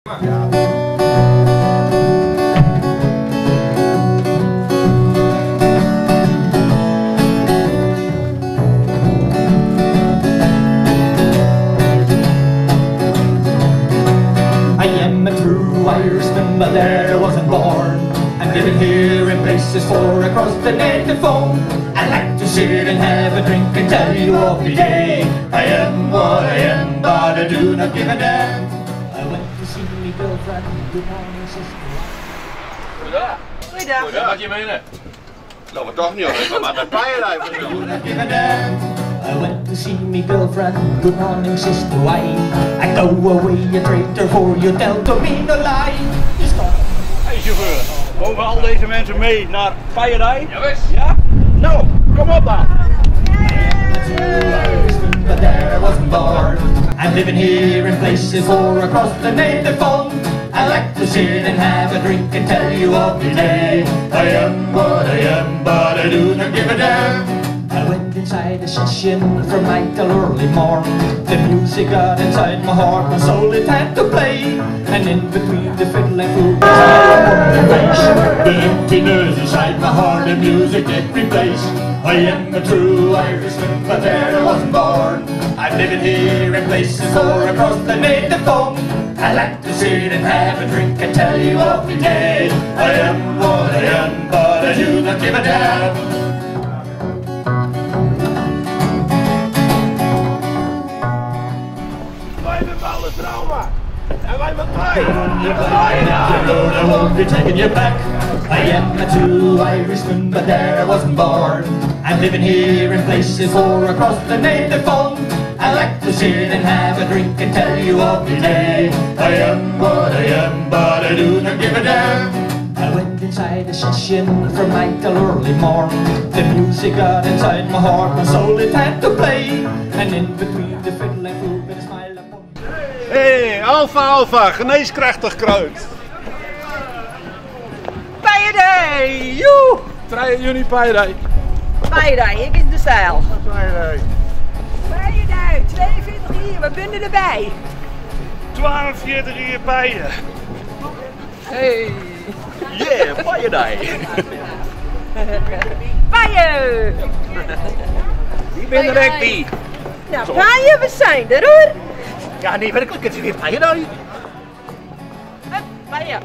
Irishman, but there I wasn't born. I'm living here in places far across the native phone. I like to sit and have a drink and tell you every day I am what I am, but I do not give a damn. I went to see my girlfriend, good morning sister. Goeiedag. Goeiedag. Goeiedag, wat je menen? Nou, maar toch niet hoor, ik kom aan de paaien uit. I do not give a damn. I went to see me girlfriend, good morning sister, why? I go away a traitor for you tell to me no lie. Hey chauffeur, mogen al deze mensen mee naar Paaierdij? Ja wist. Ja? Nou, kom op dan! But there I wasn't born. I'm living here in places far across the native phone. I like to sit and have a drink and tell you every day I am what I am, but I do not give a damn. I went inside a session from night till early morn. The music got inside my heart, my soul it had to play. And in between the fiddle and flute, the emptiness inside my heart, the music it replaced. I am a true Irishman, but there I wasn't born. I'm living here in places far across the native phone. I like to sit and have a drink and tell you every day I am what I am, but I do not give a damn. Trauma! En wij met mij! I won't be taking you back. I am a true Irishman, but there I wasn't born. I'm living here in places far across the native phone. I like to sit and have a drink and tell you every day I am what I am, but I do not give a damn. I went inside a session from night till early morn. The music got inside my heart, my soul it had to play. And in between the fiddle and flute, with a smile upon. Hey, Alfa, geneeskrachtig kruid. Paaierdij, joe! 3 juni Paaierdij. Paaierdij, ik is de stijl. Paaierdij. Paaierdij, 42 hier, we binnen erbij. 12:40 hier Paaien. Hey! Yeah, Paaierdij. Paaien! Ik ben de rugby. Nou, Paaien, we zijn er hoor! Ja, nee, werkelijk, het is weer Paaierdij. Paaien!